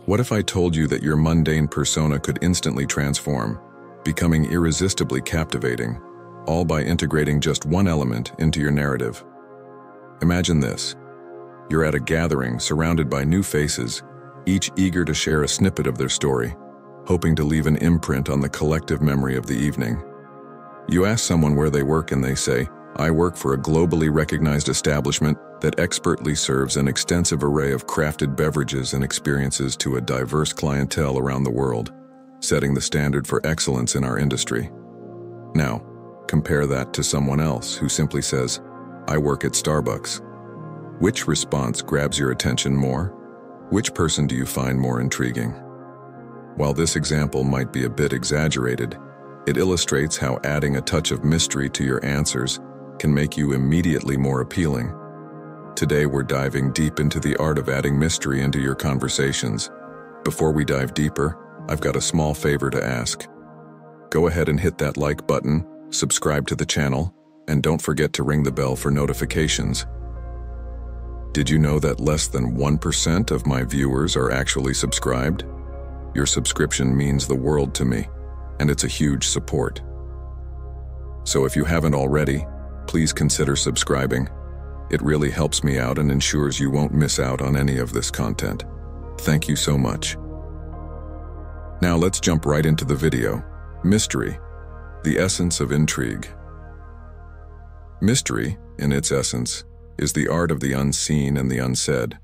What if I told you that your mundane persona could instantly transform, becoming irresistibly captivating, all by integrating just one element into your narrative? Imagine this. You're at a gathering surrounded by new faces, each eager to share a snippet of their story, hoping to leave an imprint on the collective memory of the evening. You ask someone where they work and they say, "I work for a globally recognized establishment that expertly serves an extensive array of crafted beverages and experiences to a diverse clientele around the world, setting the standard for excellence in our industry." Now, compare that to someone else who simply says, "I work at Starbucks." Which response grabs your attention more? Which person do you find more intriguing? While this example might be a bit exaggerated, it illustrates how adding a touch of mystery to your answers can make you immediately more appealing. Today we're diving deep into the art of adding mystery into your conversations. Before we dive deeper, I've got a small favor to ask. Go ahead and hit that like button, subscribe to the channel, and don't forget to ring the bell for notifications. Did you know that less than 1% of my viewers are actually subscribed? Your subscription means the world to me, and it's a huge support. So if you haven't already, please consider subscribing. It really helps me out and ensures you won't miss out on any of this content. Thank you so much. Now let's jump right into the video. Mystery, the essence of intrigue. Mystery, in its essence, is the art of the unseen and the unsaid.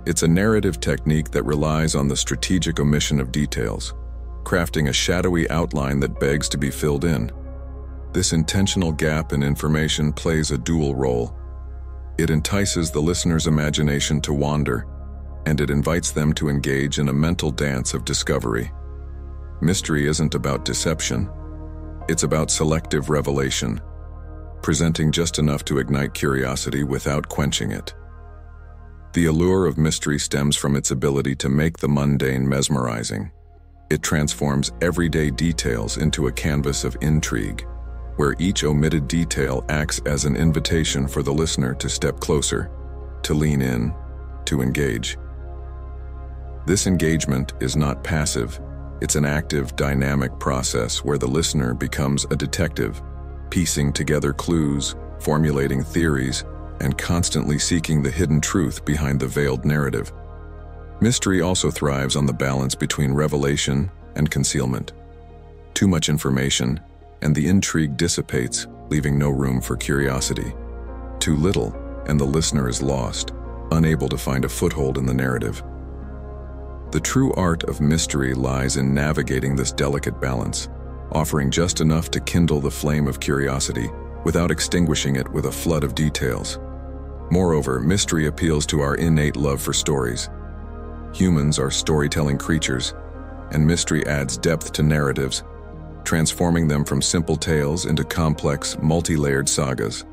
It's a narrative technique that relies on the strategic omission of details, crafting a shadowy outline that begs to be filled in. This intentional gap in information plays a dual role. It entices the listener's imagination to wander, and it invites them to engage in a mental dance of discovery. Mystery isn't about deception. It's about selective revelation, presenting just enough to ignite curiosity without quenching it. The allure of mystery stems from its ability to make the mundane mesmerizing. It transforms everyday details into a canvas of intrigue, where each omitted detail acts as an invitation for the listener to step closer, to lean in, to engage. This engagement is not passive. It's an active, dynamic process where the listener becomes a detective, piecing together clues, formulating theories, and constantly seeking the hidden truth behind the veiled narrative. Mystery also thrives on the balance between revelation and concealment. Too much information, and the intrigue dissipates, leaving no room for curiosity. Too little, and the listener is lost, unable to find a foothold in the narrative. The true art of mystery lies in navigating this delicate balance, offering just enough to kindle the flame of curiosity without extinguishing it with a flood of details. Moreover, mystery appeals to our innate love for stories. Humans are storytelling creatures, and mystery adds depth to narratives, transforming them from simple tales into complex, multi-layered sagas.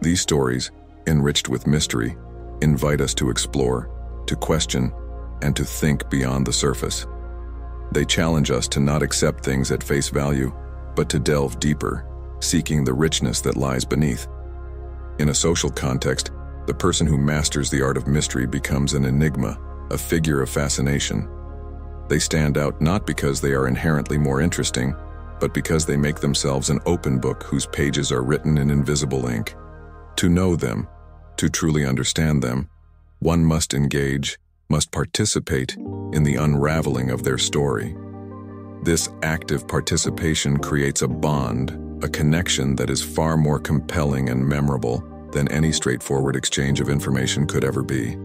These stories, enriched with mystery, invite us to explore, to question, and to think beyond the surface. They challenge us to not accept things at face value, but to delve deeper, seeking the richness that lies beneath. In a social context, the person who masters the art of mystery becomes an enigma, a figure of fascination. They stand out not because they are inherently more interesting, but because they make themselves an open book whose pages are written in invisible ink. To know them, to truly understand them, one must engage, must participate in the unraveling of their story. This active participation creates a bond, a connection that is far more compelling and memorable than any straightforward exchange of information could ever be.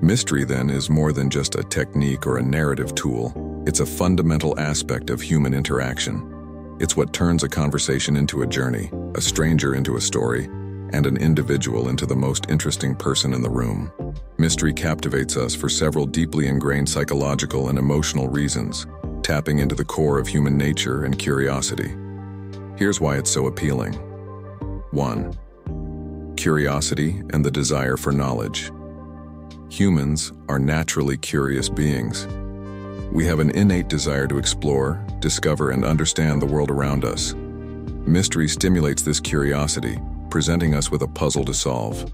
Mystery, then, is more than just a technique or a narrative tool. It's a fundamental aspect of human interaction. It's what turns a conversation into a journey, a stranger into a story, and an individual into the most interesting person in the room. Mystery captivates us for several deeply ingrained psychological and emotional reasons, tapping into the core of human nature and curiosity. Here's why it's so appealing. 1. Curiosity and the desire for knowledge. Humans are naturally curious beings. We have an innate desire to explore, discover, and understand the world around us. Mystery stimulates this curiosity, presenting us with a puzzle to solve.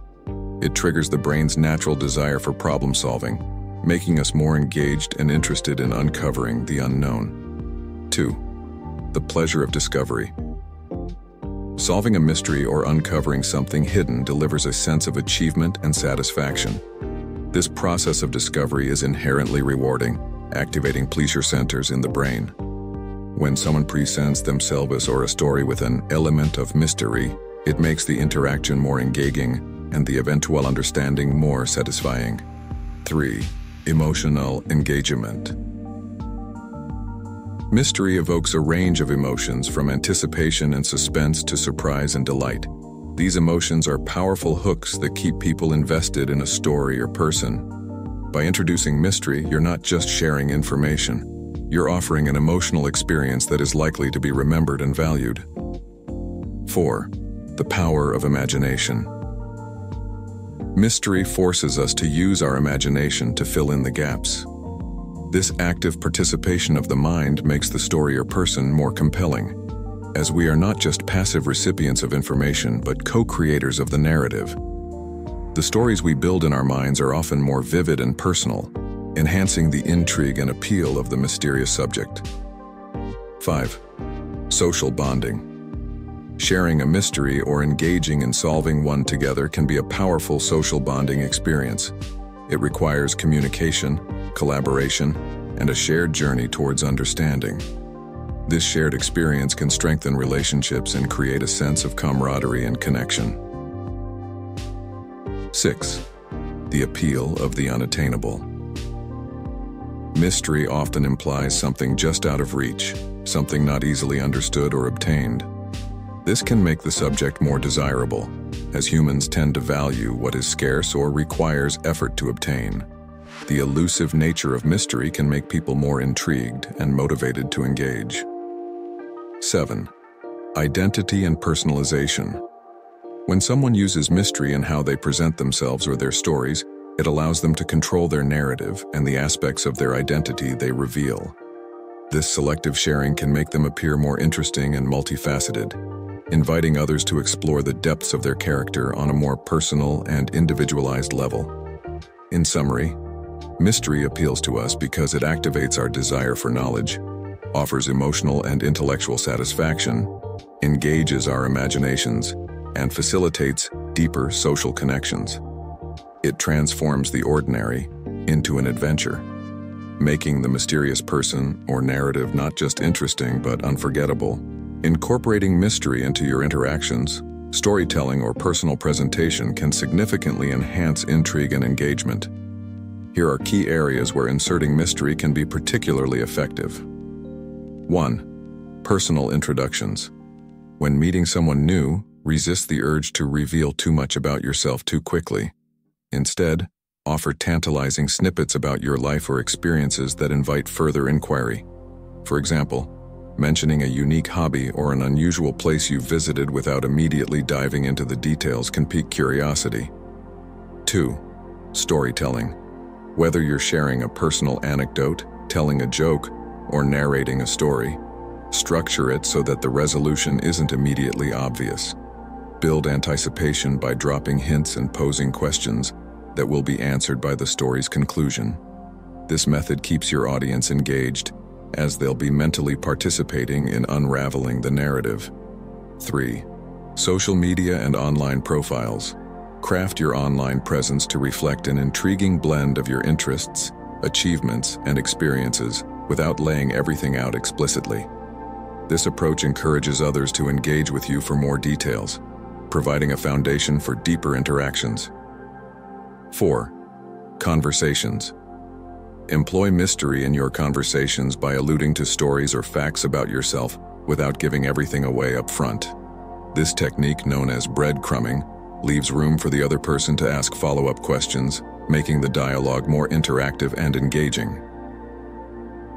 It triggers the brain's natural desire for problem solving, making us more engaged and interested in uncovering the unknown. 2. The pleasure of discovery. Solving a mystery or uncovering something hidden delivers a sense of achievement and satisfaction. This process of discovery is inherently rewarding, activating pleasure centers in the brain. When someone presents themselves or a story with an element of mystery, it makes the interaction more engaging and the eventual understanding more satisfying. 3. Emotional engagement. Mystery evokes a range of emotions from anticipation and suspense to surprise and delight. These emotions are powerful hooks that keep people invested in a story or person. By introducing mystery, you're not just sharing information. You're offering an emotional experience that is likely to be remembered and valued. 4. The power of imagination. Mystery forces us to use our imagination to fill in the gaps. This active participation of the mind makes the story or person more compelling, as we are not just passive recipients of information but co-creators of the narrative. The stories we build in our minds are often more vivid and personal, enhancing the intrigue and appeal of the mysterious subject. 5. Social bonding. Sharing a mystery or engaging in solving one together can be a powerful social bonding experience. It requires communication, collaboration, and a shared journey towards understanding. This shared experience can strengthen relationships and create a sense of camaraderie and connection. 6. The appeal of the unattainable. Mystery often implies something just out of reach, something not easily understood or obtained. This can make the subject more desirable, as humans tend to value what is scarce or requires effort to obtain. The elusive nature of mystery can make people more intrigued and motivated to engage. 7. Identity and personalization. When someone uses mystery in how they present themselves or their stories, it allows them to control their narrative and the aspects of their identity they reveal. This selective sharing can make them appear more interesting and multifaceted, inviting others to explore the depths of their character on a more personal and individualized level. In summary, mystery appeals to us because it activates our desire for knowledge, offers emotional and intellectual satisfaction, engages our imaginations, and facilitates deeper social connections. It transforms the ordinary into an adventure, making the mysterious person or narrative not just interesting but unforgettable. Incorporating mystery into your interactions, storytelling, or personal presentation can significantly enhance intrigue and engagement. Here are key areas where inserting mystery can be particularly effective. 1. Personal introductions. When meeting someone new, resist the urge to reveal too much about yourself too quickly. Instead, offer tantalizing snippets about your life or experiences that invite further inquiry. For example, mentioning a unique hobby or an unusual place you visited without immediately diving into the details can pique curiosity. 2. Storytelling. Whether you're sharing a personal anecdote, telling a joke, or narrating a story, structure it so that the resolution isn't immediately obvious. Build anticipation by dropping hints and posing questions that will be answered by the story's conclusion. This method keeps your audience engaged, as they'll be mentally participating in unraveling the narrative. 3. Social media and online profiles. Craft your online presence to reflect an intriguing blend of your interests, achievements, and experiences without laying everything out explicitly. This approach encourages others to engage with you for more details, providing a foundation for deeper interactions. 4. Conversations. Employ mystery in your conversations by alluding to stories or facts about yourself without giving everything away up front. This technique, known as breadcrumbing, leaves room for the other person to ask follow-up questions, making the dialogue more interactive and engaging.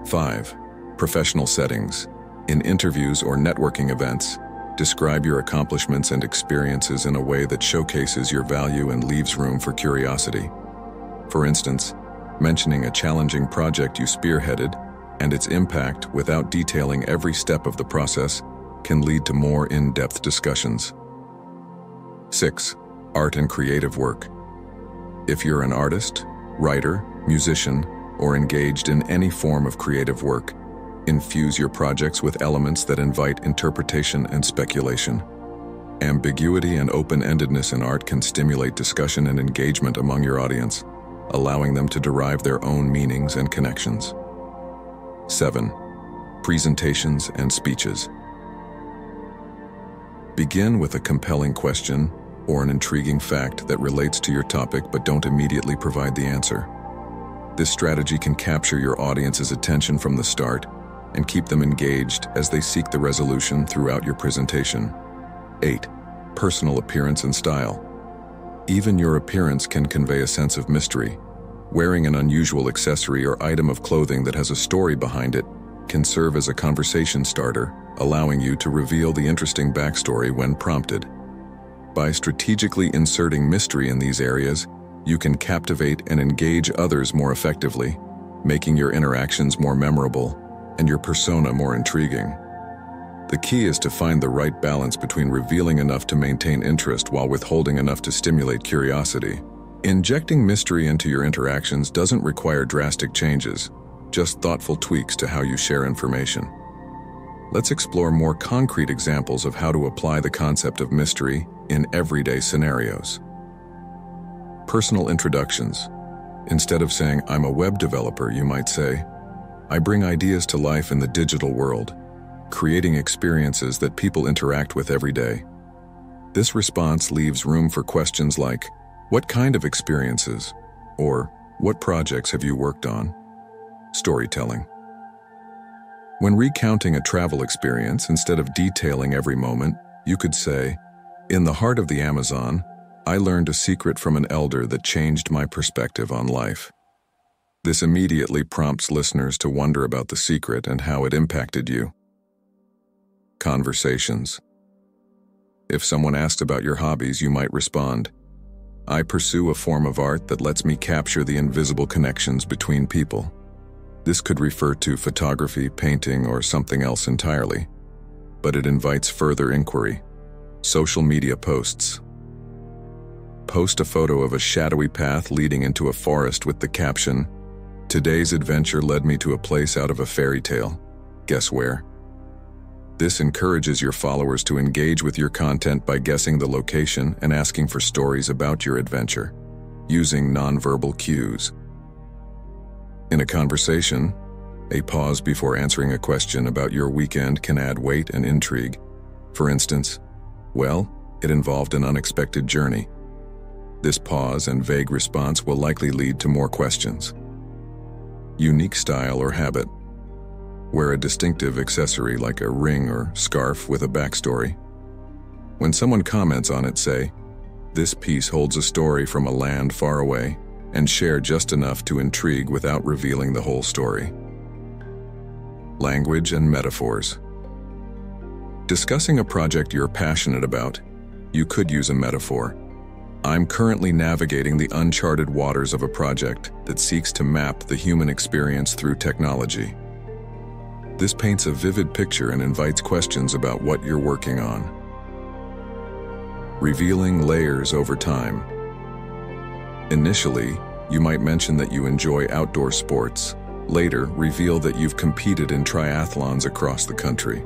5. Professional settings. In interviews or networking events, describe your accomplishments and experiences in a way that showcases your value and leaves room for curiosity. For instance, mentioning a challenging project you spearheaded and its impact without detailing every step of the process can lead to more in-depth discussions. 6. Art and creative work. If you're an artist, writer, musician, or engaged in any form of creative work, infuse your projects with elements that invite interpretation and speculation. Ambiguity and open-endedness in art can stimulate discussion and engagement among your audience, allowing them to derive their own meanings and connections. 7. Presentations and speeches. Begin with a compelling question or an intriguing fact that relates to your topic but don't immediately provide the answer. This strategy can capture your audience's attention from the start and keep them engaged as they seek the resolution throughout your presentation. 8. Personal appearance and style. Even your appearance can convey a sense of mystery. Wearing an unusual accessory or item of clothing that has a story behind it can serve as a conversation starter, allowing you to reveal the interesting backstory when prompted. By strategically inserting mystery in these areas, you can captivate and engage others more effectively, making your interactions more memorable and your persona more intriguing. The key is to find the right balance between revealing enough to maintain interest while withholding enough to stimulate curiosity. Injecting mystery into your interactions doesn't require drastic changes, just thoughtful tweaks to how you share information. Let's explore more concrete examples of how to apply the concept of mystery in everyday scenarios. Personal introductions. Instead of saying, "I'm a web developer," you might say, "I bring ideas to life in the digital world, creating experiences that people interact with every day." This response leaves room for questions like, "What kind of experiences?" or "What projects have you worked on?" Storytelling. When recounting a travel experience, instead of detailing every moment, you could say, "In the heart of the Amazon, I learned a secret from an elder that changed my perspective on life." This immediately prompts listeners to wonder about the secret and how it impacted you. Conversations. If someone asks about your hobbies, you might respond, "I pursue a form of art that lets me capture the invisible connections between people." This could refer to photography, painting, or something else entirely, but it invites further inquiry. Social media posts. Post a photo of a shadowy path leading into a forest with the caption, "Today's adventure led me to a place out of a fairy tale. Guess where?" This encourages your followers to engage with your content by guessing the location and asking for stories about your adventure, using nonverbal cues. In a conversation, a pause before answering a question about your weekend can add weight and intrigue. For instance, "Well, it involved an unexpected journey." This pause and vague response will likely lead to more questions. Unique style or habit. Wear a distinctive accessory like a ring or scarf with a backstory. When someone comments on it, say, "This piece holds a story from a land far away," and share just enough to intrigue without revealing the whole story. Language and metaphors. Discussing a project you're passionate about, you could use a metaphor. "I'm currently navigating the uncharted waters of a project that seeks to map the human experience through technology." This paints a vivid picture and invites questions about what you're working on. Revealing layers over time. Initially, you might mention that you enjoy outdoor sports. Later, reveal that you've competed in triathlons across the country.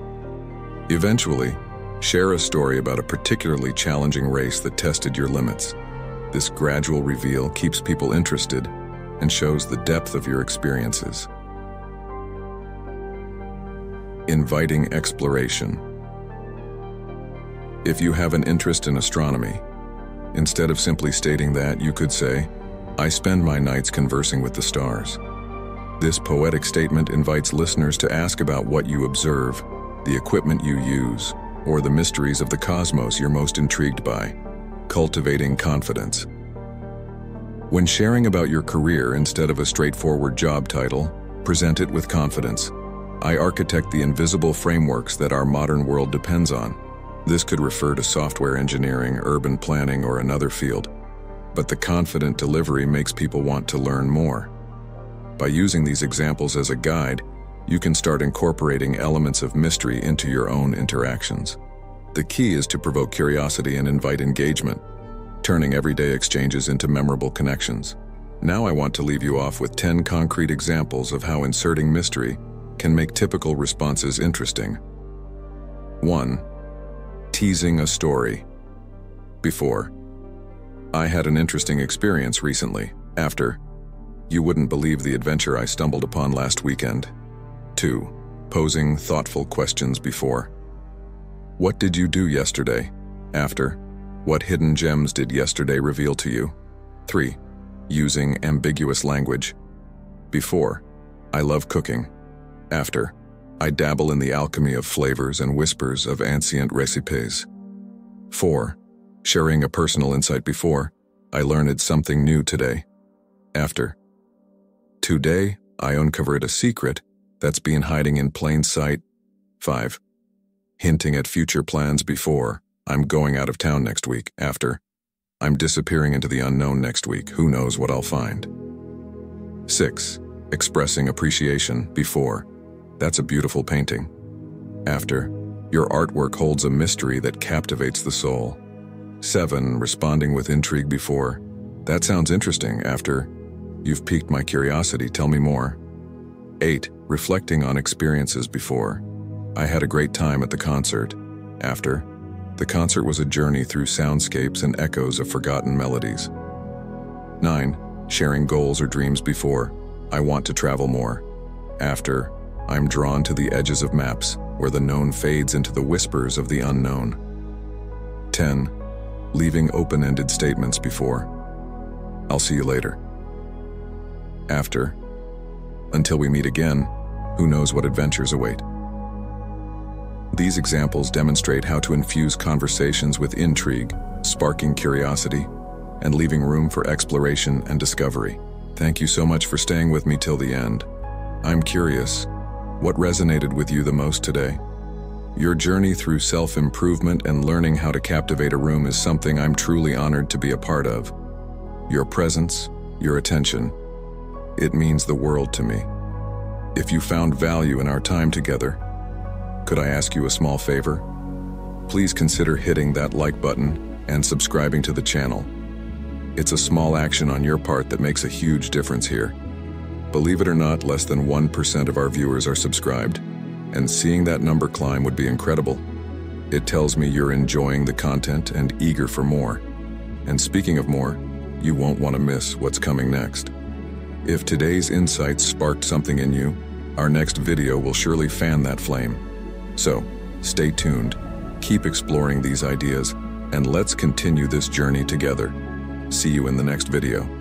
Eventually, share a story about a particularly challenging race that tested your limits. This gradual reveal keeps people interested and shows the depth of your experiences. Inviting exploration. If you have an interest in astronomy, instead of simply stating that, you could say, "I spend my nights conversing with the stars." This poetic statement invites listeners to ask about what you observe, the equipment you use, or the mysteries of the cosmos you're most intrigued by. Cultivating confidence. When sharing about your career instead of a straightforward job title, present it with confidence. "I architect the invisible frameworks that our modern world depends on." This could refer to software engineering, urban planning, or another field, but the confident delivery makes people want to learn more. By using these examples as a guide, you can start incorporating elements of mystery into your own interactions. The key is to provoke curiosity and invite engagement, turning everyday exchanges into memorable connections. Now I want to leave you off with 10 concrete examples of how inserting mystery can make typical responses interesting. 1. Teasing a story. Before. I had an interesting experience recently. After. You wouldn't believe the adventure I stumbled upon last weekend. 2. Posing thoughtful questions before. What did you do yesterday? After. What hidden gems did yesterday reveal to you? 3. Using ambiguous language. Before. I love cooking. After. I dabble in the alchemy of flavors and whispers of ancient recipes. 4. Sharing a personal insight before. I learned something new today. After. Today, I uncovered a secret that's been hiding in plain sight. 5. Hinting at future plans before. I'm going out of town next week. After. I'm disappearing into the unknown next week. Who knows what I'll find? 6. Expressing appreciation before. That's a beautiful painting. After. Your artwork holds a mystery that captivates the soul. 7. Responding with intrigue before. That sounds interesting. After. You've piqued my curiosity. Tell me more. 8. Reflecting on experiences before. I had a great time at the concert. After. The concert was a journey through soundscapes and echoes of forgotten melodies. 9. Sharing goals or dreams before. I want to travel more. After. I'm drawn to the edges of maps, where the known fades into the whispers of the unknown. 10. Leaving open-ended statements before. I'll see you later. After. Until we meet again, who knows what adventures await. These examples demonstrate how to infuse conversations with intrigue, sparking curiosity, and leaving room for exploration and discovery. Thank you so much for staying with me till the end. I'm curious, what resonated with you the most today? Your journey through self-improvement and learning how to captivate a room is something I'm truly honored to be a part of. Your presence, your attention, it means the world to me. If you found value in our time together, could I ask you a small favor? Please consider hitting that like button and subscribing to the channel. It's a small action on your part that makes a huge difference here. Believe it or not, less than 1% of our viewers are subscribed, and seeing that number climb would be incredible. It tells me you're enjoying the content and eager for more. And speaking of more, you won't want to miss what's coming next. If today's insights sparked something in you, our next video will surely fan that flame. So, stay tuned, keep exploring these ideas, and let's continue this journey together. See you in the next video.